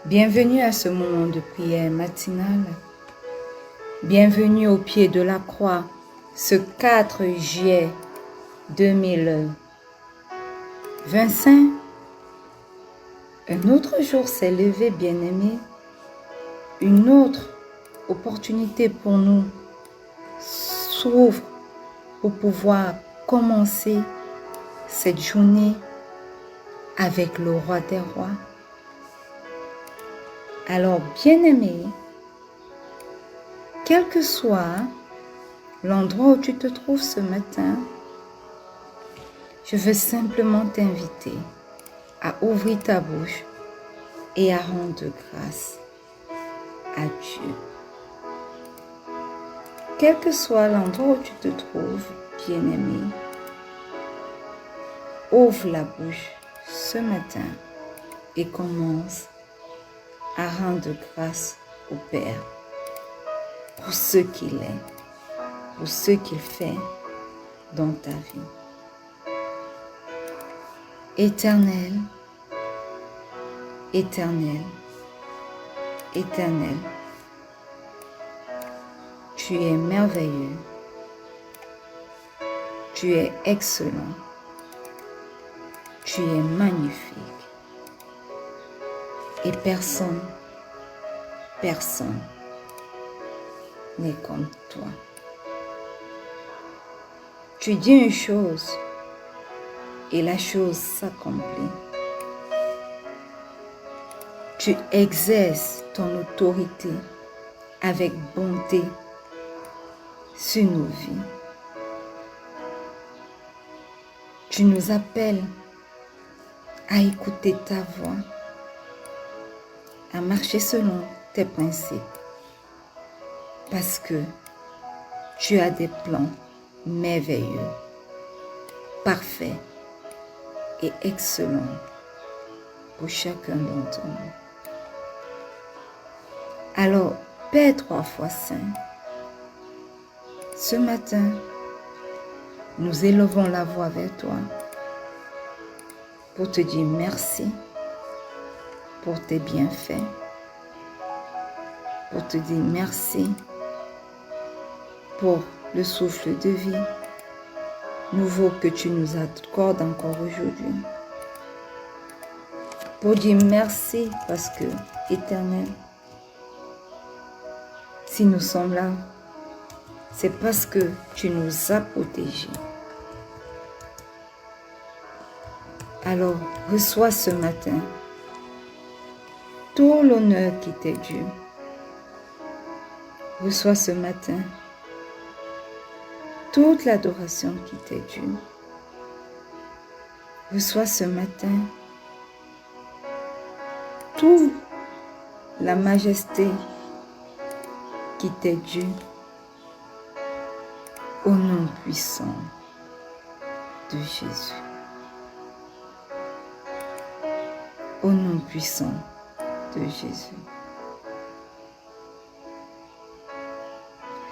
Bienvenue à ce moment de prière matinale. Bienvenue au pied de la croix, ce 4 juillet 2025. Un autre jour s'est levé, bien-aimé. Une autre opportunité pour nous s'ouvre pour pouvoir commencer cette journée avec le roi des rois. Alors, bien-aimé, quel que soit l'endroit où tu te trouves ce matin, je veux simplement t'inviter à ouvrir ta bouche et à rendre grâce à Dieu. Quel que soit l'endroit où tu te trouves, bien-aimé, ouvre la bouche ce matin et commence à rendre grâce au Père pour ce qu'il est, pour ce qu'il fait dans ta vie. Éternel, éternel, éternel, tu es merveilleux, tu es excellent, tu es magnifique. Et personne n'est comme toi. Tu dis une chose et la chose s'accomplit. Tu exerces ton autorité avec bonté sur nos vies. Tu nous appelles à écouter ta voix, à marcher selon tes principes, parce que tu as des plans merveilleux, parfaits et excellents pour chacun d'entre nous. Alors, Père 3 fois Saint, ce matin, nous élevons la voix vers toi pour te dire merci pour tes bienfaits, pour te dire merci pour le souffle de vie nouveau que tu nous accordes encore aujourd'hui. Pour dire merci parce que, Éternel, si nous sommes là, c'est parce que tu nous as protégés. Alors, reçois ce matin tout l'honneur qui t'est dû. Reçois ce matin toute l'adoration qui t'est due. Reçois ce matin toute la majesté qui t'est due au nom puissant de Jésus. Au nom puissant de Jésus.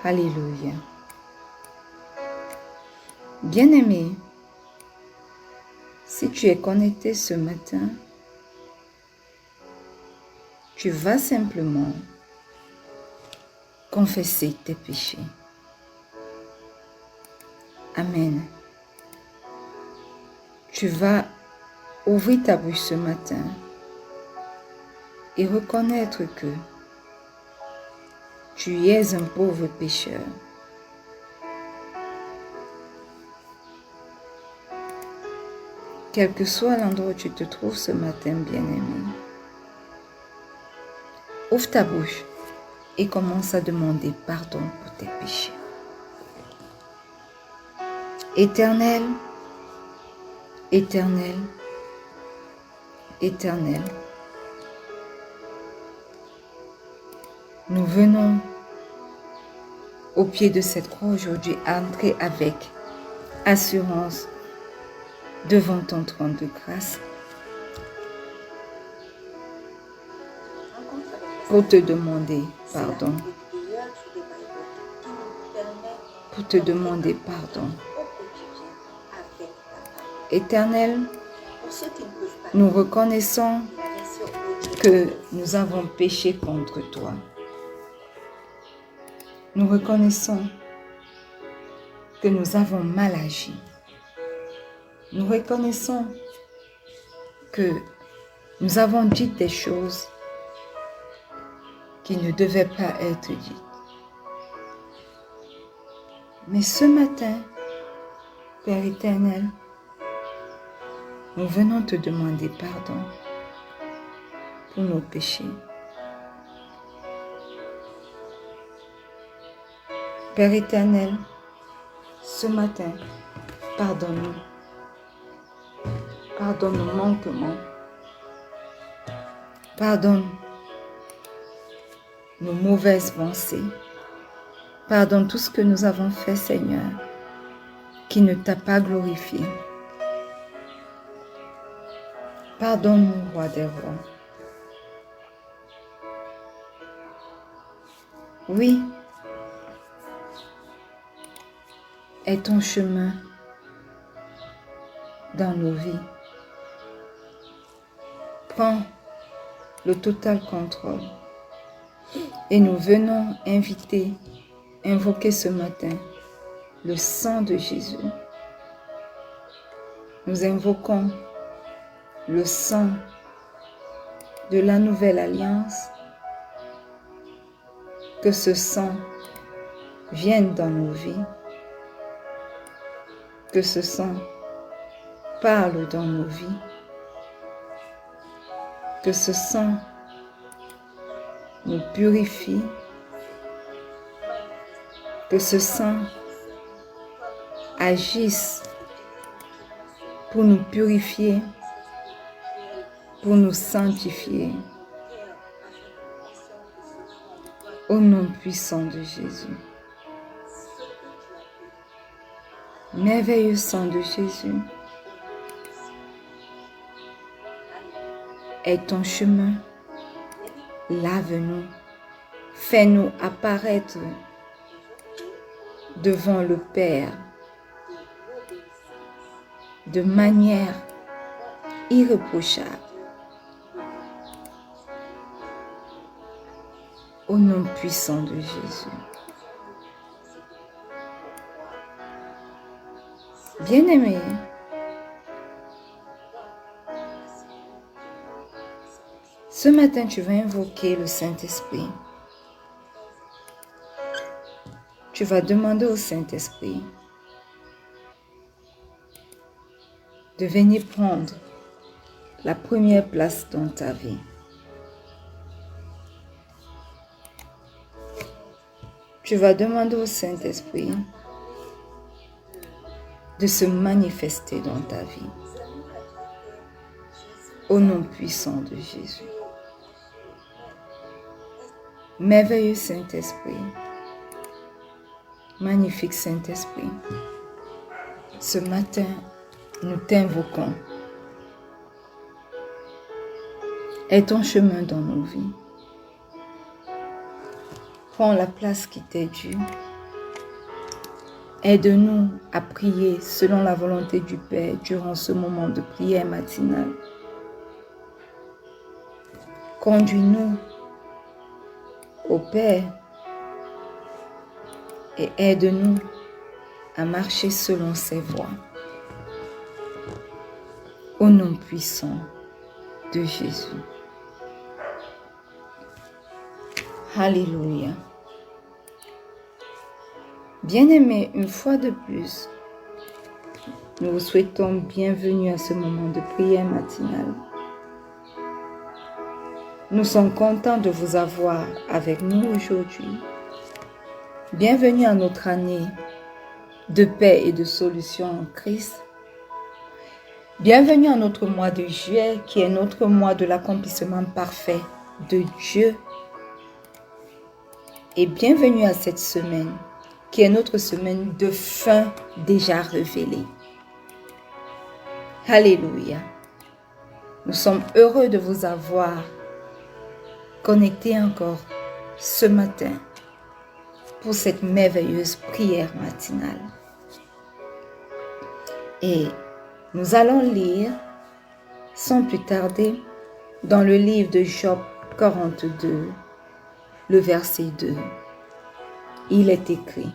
Alléluia. Bien-aimé, si tu es connecté ce matin, tu vas simplement confesser tes péchés. Amen. Tu vas ouvrir ta bouche ce matin et reconnaître que tu es un pauvre pécheur. Quel que soit l'endroit où tu te trouves ce matin, bien-aimé, ouvre ta bouche et commence à demander pardon pour tes péchés. Éternel, éternel, éternel, nous venons au pied de cette croix aujourd'hui à entrer avec assurance devant ton trône de grâce pour te demander pardon. Pour te demander pardon. Éternel, nous reconnaissons que nous avons péché contre toi. Nous reconnaissons que nous avons mal agi. Nous reconnaissons que nous avons dit des choses qui ne devaient pas être dites. Mais ce matin, Père éternel, nous venons te demander pardon pour nos péchés. Père éternel, ce matin, pardonne-nous. Pardonne nos manquements. Pardonne nos mauvaises pensées. Pardonne tout ce que nous avons fait, Seigneur, qui ne t'a pas glorifié. Pardonne-nous, Roi des rois. Oui, est ton chemin dans nos vies. Prends le total contrôle. Et nous venons invoquer ce matin le sang de Jésus. Nous invoquons le sang de la nouvelle alliance. Que ce sang vienne dans nos vies. Que ce sang parle dans nos vies. Que ce sang nous purifie. Que ce sang agisse pour nous purifier, pour nous sanctifier. Au nom puissant de Jésus. Merveilleux sang de Jésus. Est ton chemin. Lave-nous. Fais-nous apparaître devant le Père de manière irréprochable. Au nom puissant de Jésus. Bien-aimé, ce matin tu vas invoquer le Saint-Esprit. Tu vas demander au Saint-Esprit de venir prendre la première place dans ta vie. Tu vas demander au Saint-Esprit de se manifester dans ta vie. Au nom puissant de Jésus. Merveilleux Saint-Esprit. Magnifique Saint-Esprit. Ce matin, nous t'invoquons. Aie ton chemin dans nos vies. Prends la place qui t'est due. Aide-nous à prier selon la volonté du Père durant ce moment de prière matinale. Conduis-nous au Père et aide-nous à marcher selon ses voies. Au nom puissant de Jésus. Alléluia. Bien-aimés, une fois de plus, nous vous souhaitons bienvenue à ce moment de prière matinale. Nous sommes contents de vous avoir avec nous aujourd'hui. Bienvenue à notre année de paix et de solution en Christ. Bienvenue à notre mois de juillet qui est notre mois de l'accomplissement parfait de Dieu. Et bienvenue à cette semaine qui est notre semaine de fin déjà révélée. Alléluia. Nous sommes heureux de vous avoir connectés encore ce matin pour cette merveilleuse prière matinale. Et nous allons lire, sans plus tarder, Dans le livre de Job 42, le verset 2, il est écrit: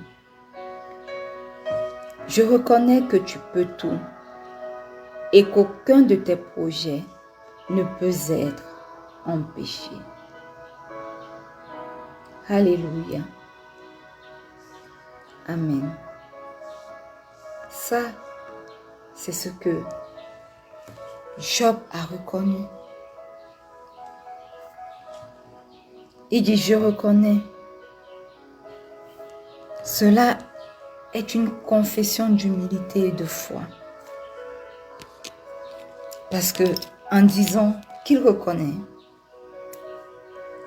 « Je reconnais que tu peux tout et qu'aucun de tes projets ne peut être empêché. » Alléluia. Amen. Ça, c'est ce que Job a reconnu. Il dit: je reconnais. Cela est une confession d'humilité et de foi. Parce que en disant qu'il reconnaît,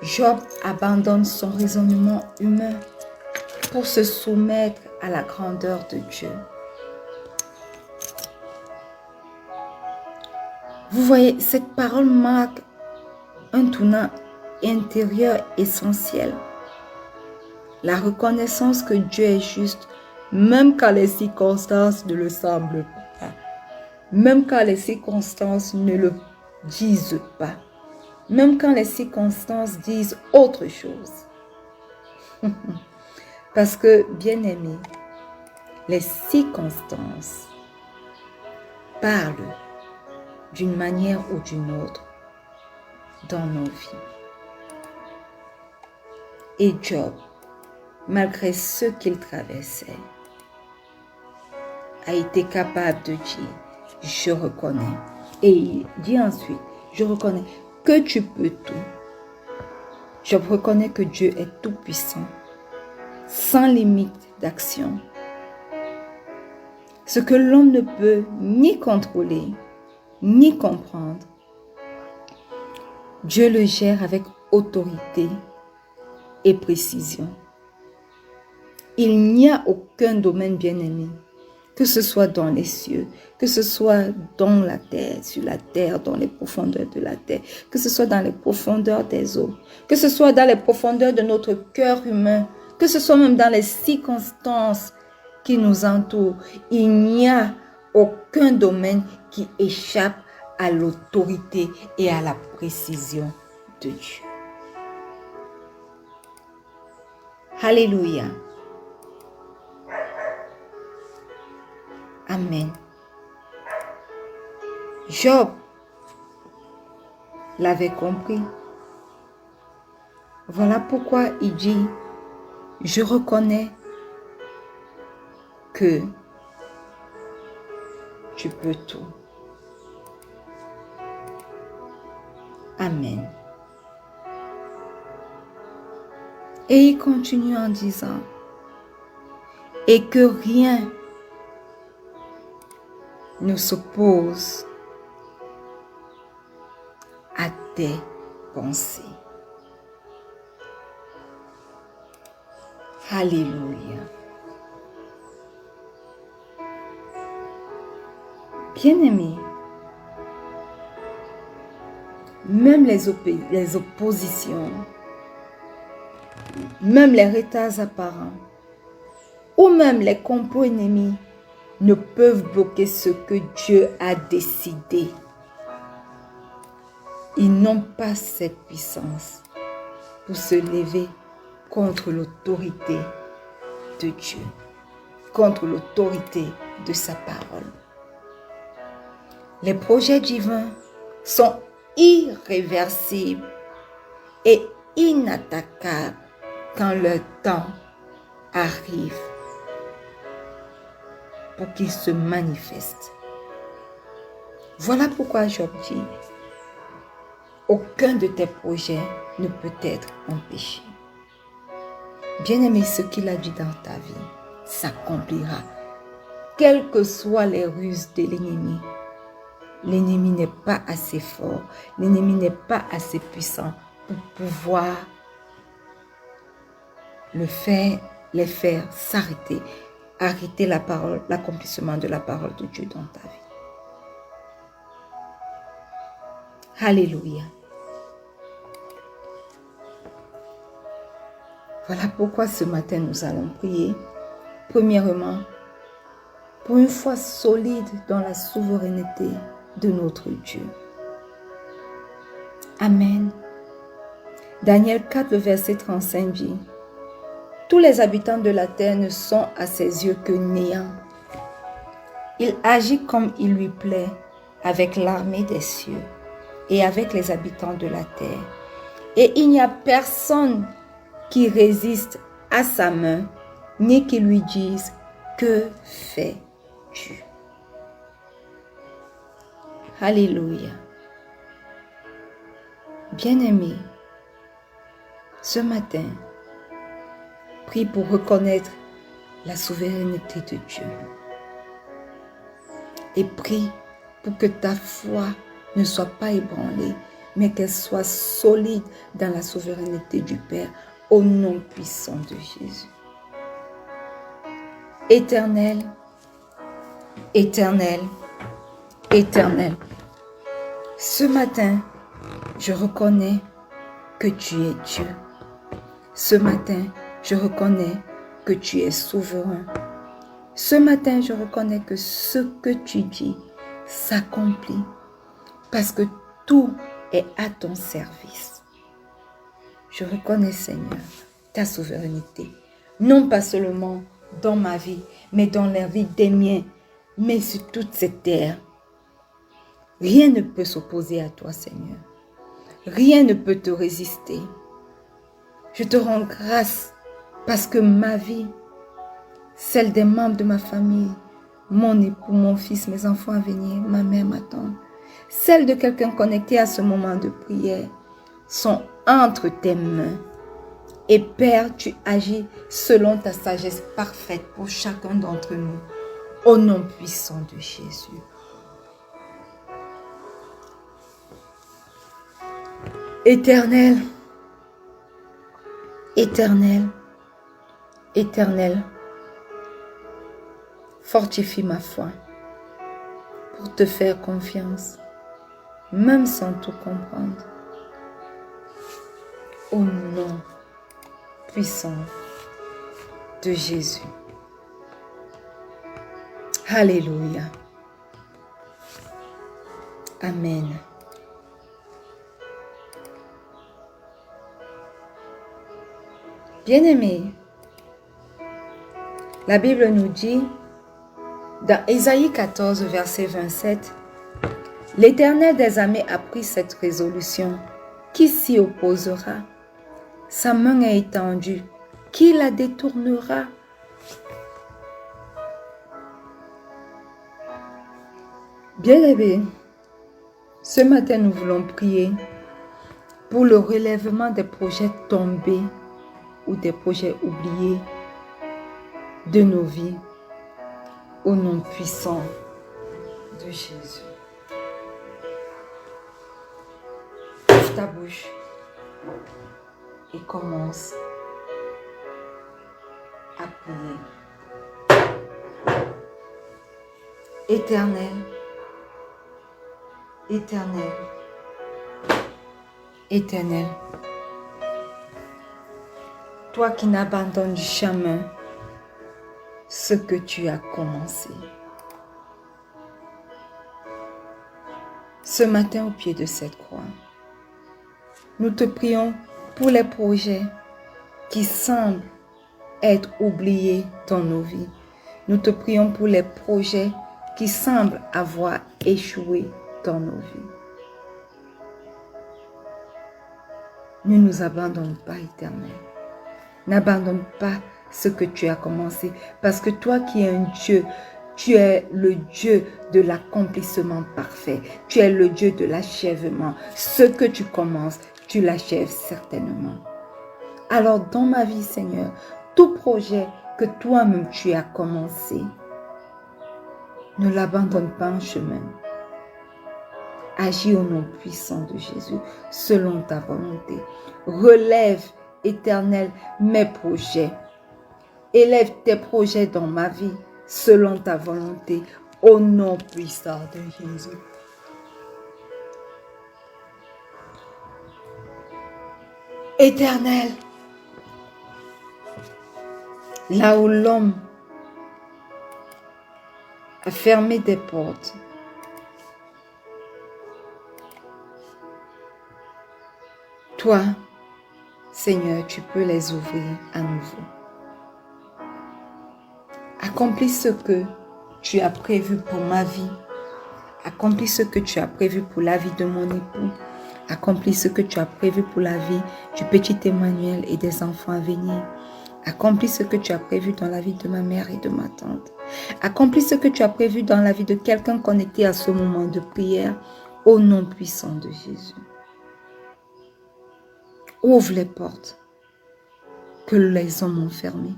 Job abandonne son raisonnement humain pour se soumettre à la grandeur de Dieu. Vous voyez, cette parole marque un tournant intérieur essentiel. La reconnaissance que Dieu est juste, même quand les circonstances ne le semblent pas. Même quand les circonstances ne le disent pas. Même quand les circonstances disent autre chose. Parce que, bien-aimés, les circonstances parlent d'une manière ou d'une autre dans nos vies. Et Job, malgré ce qu'il traversait, a été capable de dire: je reconnais. Et il dit ensuite: je reconnais que tu peux tout. Je reconnais que Dieu est tout puissant, sans limite d'action. Ce que l'homme ne peut ni contrôler, ni comprendre, Dieu le gère avec autorité et précision. Il n'y a aucun domaine, bien-aimé, que ce soit dans les cieux, que ce soit dans la terre, sur la terre, dans les profondeurs de la terre, que ce soit dans les profondeurs des eaux, que ce soit dans les profondeurs de notre cœur humain, que ce soit même dans les circonstances qui nous entourent. Il n'y a aucun domaine qui échappe à l'autorité et à la précision de Dieu. Alléluia. Amen. Job l'avait compris. Voilà pourquoi il dit: je reconnais que tu peux tout. Amen. Et il continue en disant: et que rien ne s'oppose à tes pensées. Alléluia. Bien-aimés, même les oppositions, même les retards apparents, ou même les complots ennemis ne peuvent bloquer ce que Dieu a décidé. Ils n'ont pas cette puissance pour se lever contre l'autorité de Dieu, contre l'autorité de sa parole. Les projets divins sont irréversibles et inattaquables quand leur temps arrive pour qu'ils se manifestent. Voilà pourquoi Job dit: aucun de tes projets ne peut être empêché. Bien-aimé, ce qu'il a dit dans ta vie s'accomplira. Quelles que soient les ruses de l'ennemi, l'ennemi n'est pas assez fort, l'ennemi n'est pas assez puissant pour pouvoir les faire s'arrêter, arrêter la parole, l'accomplissement de la parole de Dieu dans ta vie. Alléluia. Voilà pourquoi ce matin nous allons prier. Premièrement, pour une foi solide dans la souveraineté de notre Dieu. Amen. Daniel 4, le verset 35 dit, « Tous les habitants de la terre ne sont à ses yeux que néant. Il agit comme il lui plaît avec l'armée des cieux et avec les habitants de la terre. Et il n'y a personne qui résiste à sa main, ni qui lui dise, que fais-tu? » Alléluia. Bien-aimé, ce matin, prie pour reconnaître la souveraineté de Dieu. Et prie pour que ta foi ne soit pas ébranlée, mais qu'elle soit solide dans la souveraineté du Père, au nom puissant de Jésus. Éternel, éternel, éternel, ce matin, je reconnais que tu es Dieu. Ce matin, je reconnais que tu es souverain. Ce matin, je reconnais que ce que tu dis s'accomplit parce que tout est à ton service. Je reconnais, Seigneur, ta souveraineté, non pas seulement dans ma vie, mais dans la vie des miens, mais sur toute cette terre. Rien ne peut s'opposer à toi, Seigneur. Rien ne peut te résister. Je te rends grâce parce que ma vie, celle des membres de ma famille, mon époux, mon fils, mes enfants à venir, ma mère, ma tante, celle de quelqu'un connecté à ce moment de prière, sont entre tes mains. Et Père, tu agis selon ta sagesse parfaite pour chacun d'entre nous, au nom puissant de Jésus. Éternel, éternel, éternel, fortifie ma foi pour te faire confiance, même sans tout comprendre. Au nom puissant de Jésus. Alléluia. Amen. Bien-aimés, la Bible nous dit, dans Ésaïe 14, verset 27, « L'Éternel des armées a pris cette résolution. Qui s'y opposera? Sa main est étendue. Qui la détournera? » Bien-aimés, ce matin nous voulons prier pour le relèvement des projets tombés ou des projets oubliés de nos vies, au nom puissant de Jésus. Ouvre ta bouche et commence à prier. Éternel, éternel, éternel, toi qui n'abandonnes jamais ce que tu as commencé. Ce matin au pied de cette croix, nous te prions pour les projets qui semblent être oubliés dans nos vies. Nous te prions pour les projets qui semblent avoir échoué dans nos vies. Ne nous abandonne pas, Éternel. N'abandonne pas ce que tu as commencé, parce que toi qui es un Dieu, tu es le Dieu de l'accomplissement parfait. Tu es le Dieu de l'achèvement. Ce que tu commences, tu l'achèves certainement. Alors dans ma vie, Seigneur, tout projet que toi-même tu as commencé, ne l'abandonne pas en chemin. Agis au nom puissant de Jésus, selon ta volonté. Relève, Éternel, mes projets. Élève tes projets dans ma vie, selon ta volonté, au nom puissant de Jésus. Éternel, là où l'homme a fermé des portes, toi, Seigneur, tu peux les ouvrir à nouveau. Accomplis ce que tu as prévu pour ma vie. Accomplis ce que tu as prévu pour la vie de mon époux. Accomplis ce que tu as prévu pour la vie du petit Emmanuel et des enfants à venir. Accomplis ce que tu as prévu dans la vie de ma mère et de ma tante. Accomplis ce que tu as prévu dans la vie de quelqu'un connecté à ce moment de prière au nom puissant de Jésus. Ouvre les portes que les hommes ont fermées.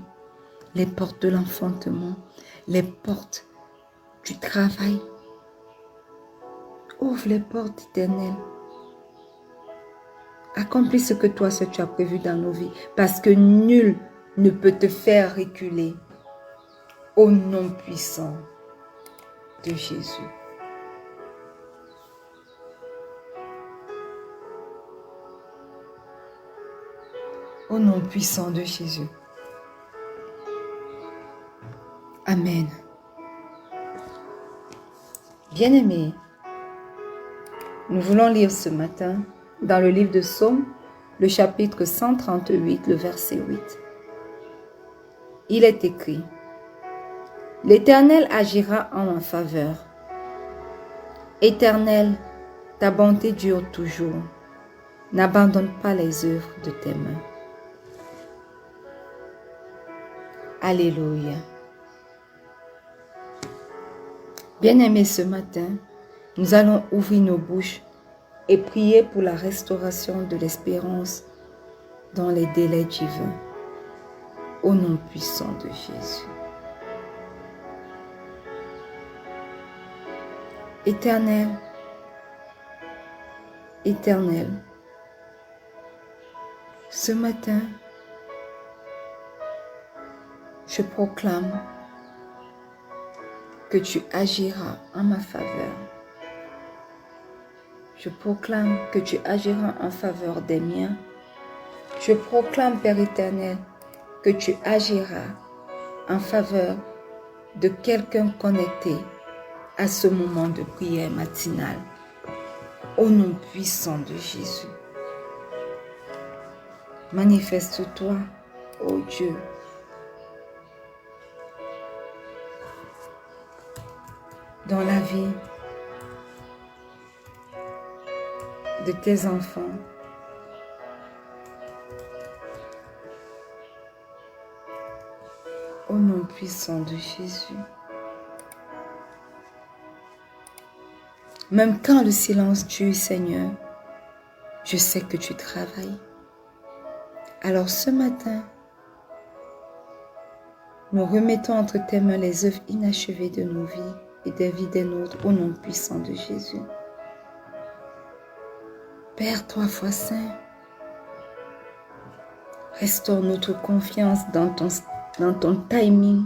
Les portes de l'enfantement, les portes du travail. Ouvre les portes éternelles. Accomplis ce que toi, ce que tu as prévu dans nos vies, parce que nul ne peut te faire reculer au nom puissant de Jésus. Au nom puissant de Jésus. Amen. Bien-aimés, nous voulons lire ce matin dans le livre de Psaumes, le chapitre 138, le verset 8. Il est écrit: L'Éternel agira en ma faveur. Éternel, ta bonté dure toujours. N'abandonne pas les œuvres de tes mains. Alléluia. Bien-aimés, ce matin, nous allons ouvrir nos bouches et prier pour la restauration de l'espérance dans les délais divins, au nom puissant de Jésus. Éternel, Éternel, ce matin, je proclame que tu agiras en ma faveur. Je proclame que tu agiras en faveur des miens. Je proclame, Père éternel, que tu agiras en faveur de quelqu'un connecté à ce moment de prière matinale. Au nom puissant de Jésus. Manifeste-toi, ô Dieu. Dans la vie de tes enfants. Au nom puissant de Jésus. Même quand le silence tue, Seigneur, je sais que tu travailles. Alors ce matin, nous remettons entre tes mains les œuvres inachevées de nos vies et des vies des nôtres au nom puissant de Jésus. Père, toi, foi saint, restaure notre confiance dans ton timing,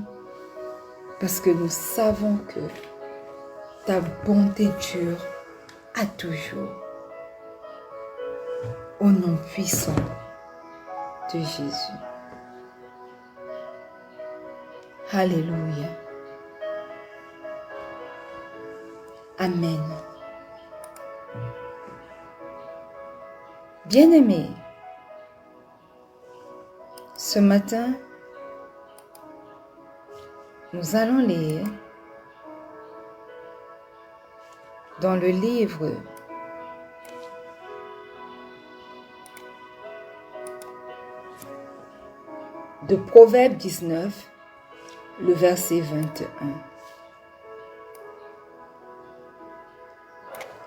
parce que nous savons que ta bonté dure à toujours. Au nom puissant de Jésus. Alléluia. Amen. Bien-aimés, ce matin, nous allons lire dans le livre de Proverbe 19, le verset 21.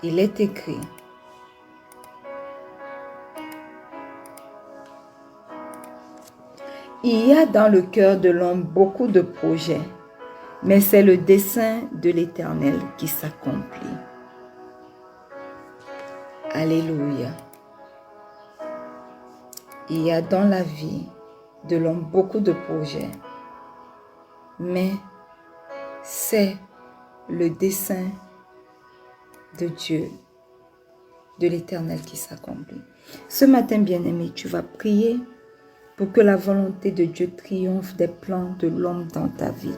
Il est écrit: Il y a dans le cœur de l'homme beaucoup de projets, mais c'est le dessein de l'Éternel qui s'accomplit. Alléluia. Il y a dans la vie de l'homme beaucoup de projets, mais c'est le dessein de Dieu, de l'Éternel qui s'accomplit. Ce matin, bien-aimé, tu vas prier pour que la volonté de Dieu triomphe des plans de l'homme dans ta vie,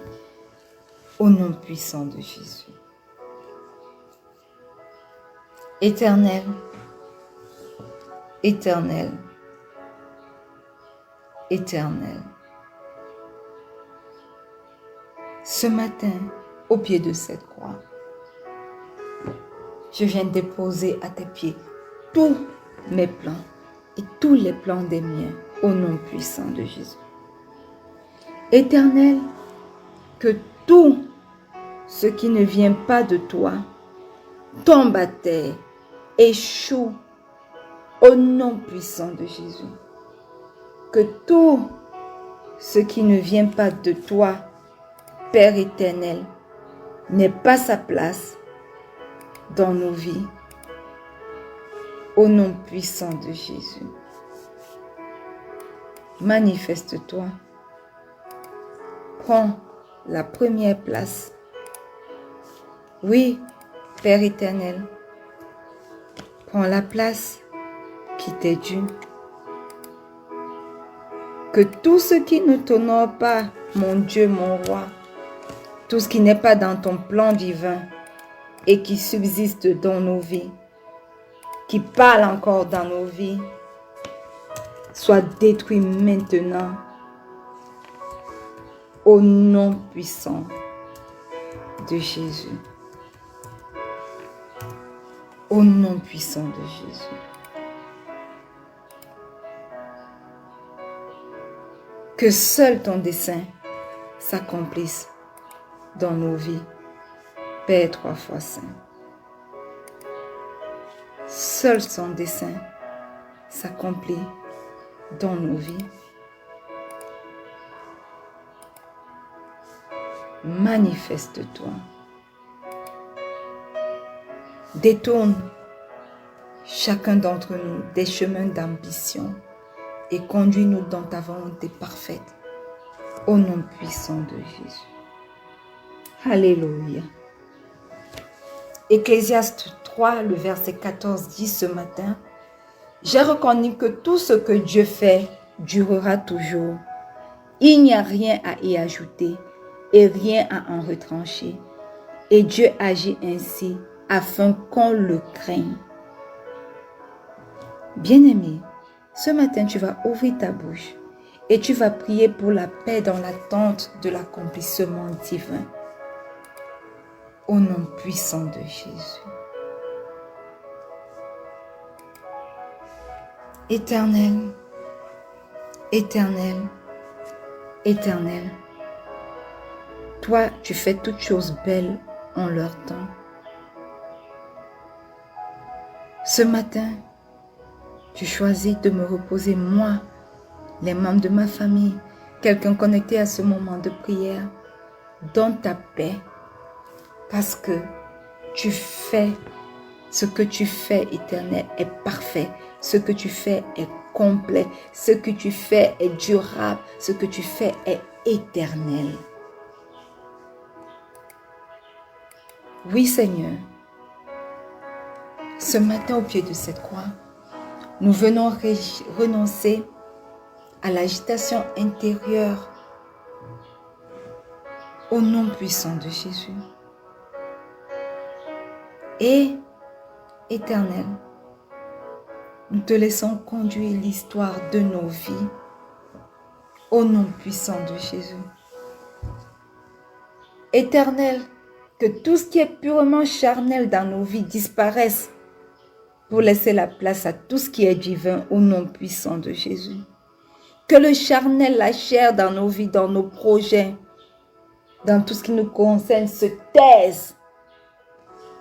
au nom puissant de Jésus. Éternel, Éternel, Éternel, ce matin, au pied de cette croix, je viens déposer à tes pieds tous mes plans et tous les plans des miens au nom puissant de Jésus. Éternel, que tout ce qui ne vient pas de toi tombe à terre, échoue au nom puissant de Jésus. Que tout ce qui ne vient pas de toi, Père éternel, n'ait pas sa place dans nos vies. Au nom puissant de Jésus. Manifeste-toi. Prends la première place. Oui, Père éternel, prends la place qui t'est due. Que tout ce qui ne t'honore pas, mon Dieu, mon roi, tout ce qui n'est pas dans ton plan divin et qui subsiste dans nos vies, qui parle encore dans nos vies, soit détruit maintenant au nom puissant de Jésus. Au nom puissant de Jésus. Que seul ton dessein s'accomplisse dans nos vies, Père 3 fois saint. Seul son dessein s'accomplit dans nos vies. Manifeste-toi. Détourne chacun d'entre nous des chemins d'ambition et conduis-nous dans ta volonté parfaite. Au nom puissant de Jésus. Alléluia. Ecclésiaste 3, le verset 14 dit ce matin, « J'ai reconnu que tout ce que Dieu fait durera toujours. Il n'y a rien à y ajouter et rien à en retrancher. Et Dieu agit ainsi afin qu'on le craigne. » Bien-aimé, ce matin tu vas ouvrir ta bouche et tu vas prier pour la paix dans l'attente de l'accomplissement divin. Au nom puissant de Jésus. Éternel, Éternel, Éternel, toi tu fais toutes choses belles en leur temps. Ce matin, tu choisis de me reposer moi, les membres de ma famille, quelqu'un connecté à ce moment de prière, dans ta paix, parce que tu fais ce que tu fais, Éternel, est parfait. Ce que tu fais est complet. Ce que tu fais est durable. Ce que tu fais est éternel. Oui, Seigneur, ce matin au pied de cette croix, nous venons renoncer à l'agitation intérieure au nom puissant de Jésus. Et, Éternel, nous te laissons conduire l'histoire de nos vies au nom puissant de Jésus. Éternel, que tout ce qui est purement charnel dans nos vies disparaisse pour laisser la place à tout ce qui est divin au nom puissant de Jésus. Que le charnel, la chair dans nos vies, dans nos projets, dans tout ce qui nous concerne, se taise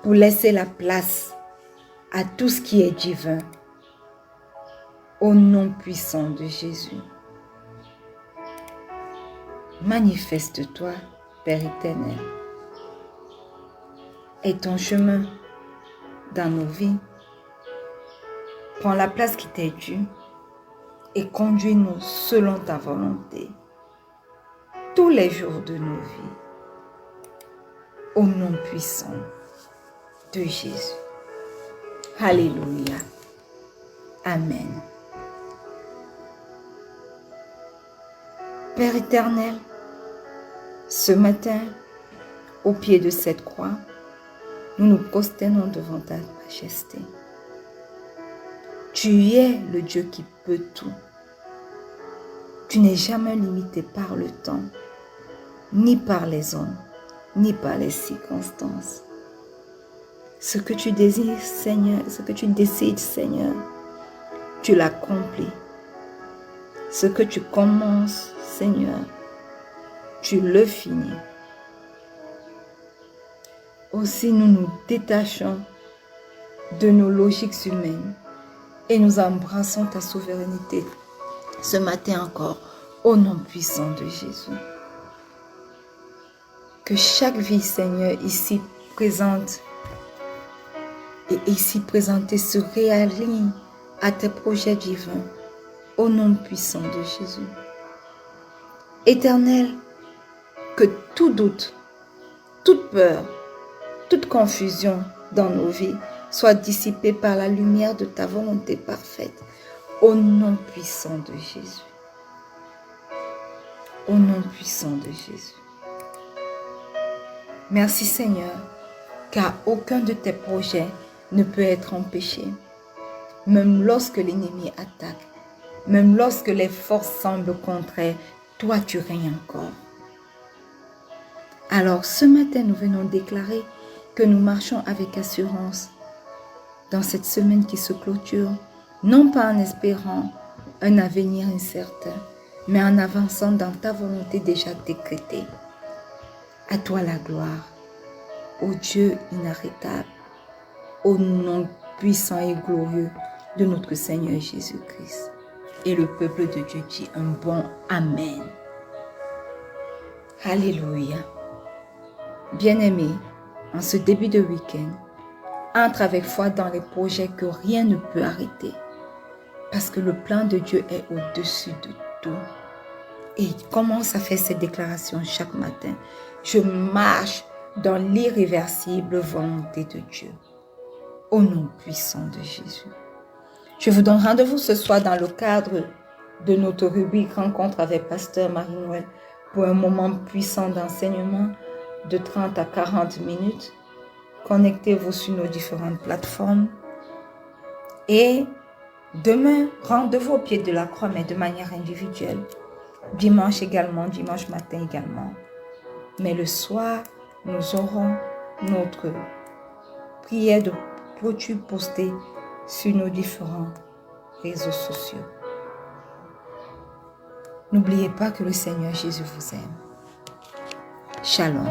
pour laisser la place à tout ce qui est divin. Au nom puissant de Jésus. Manifeste-toi, Père éternel. Et ton chemin dans nos vies. Prends la place qui t'est due et conduis-nous selon ta volonté tous les jours de nos vies. Au nom puissant de Jésus. Alléluia. Amen. Père éternel, ce matin, au pied de cette croix, nous nous prosternons devant ta majesté. Tu es le Dieu qui peut tout. Tu n'es jamais limité par le temps, ni par les hommes, ni par les circonstances. Ce que tu désires, Seigneur, ce que tu décides, Seigneur, tu l'accomplis. Ce que tu commences, Seigneur, tu le finis. Aussi, nous nous détachons de nos logiques humaines et nous embrassons ta souveraineté ce matin encore, au nom puissant de Jésus. Que chaque vie, Seigneur, ici présente et ici présentée se réaligne à tes projets divins, au nom puissant de Jésus. Éternel, que tout doute, toute peur, toute confusion dans nos vies soit dissipée par la lumière de ta volonté parfaite, au nom puissant de Jésus. Au nom puissant de Jésus. Merci Seigneur, car aucun de tes projets ne peut être empêché. Même lorsque l'ennemi attaque, même lorsque les forces semblent contraires, toi tu règnes encore. Alors ce matin, nous venons déclarer que nous marchons avec assurance dans cette semaine qui se clôture, non pas en espérant un avenir incertain, mais en avançant dans ta volonté déjà décrétée. À toi la gloire, ô Dieu inarrêtable, au nom puissant et glorieux de notre Seigneur Jésus-Christ. Et le peuple de Dieu dit un bon Amen. Alléluia. Bien-aimé, en ce début de week-end, entre avec foi dans les projets que rien ne peut arrêter. Parce que le plan de Dieu est au-dessus de tout. Et il commence à faire cette déclaration chaque matin. Je marche dans l'irréversible volonté de Dieu. Au nom puissant de Jésus. Je vous donne rendez-vous ce soir dans le cadre de notre rubrique Rencontre avec Pasteur Marie-Noël pour un moment puissant d'enseignement de 30 à 40 minutes. Connectez-vous sur nos différentes plateformes. Et demain, rendez-vous au pied de la croix, mais de manière individuelle. Dimanche également, dimanche matin également. Mais le soir, nous aurons notre prière de clôture postée sur nos différents réseaux sociaux. N'oubliez pas que le Seigneur Jésus vous aime. Shalom.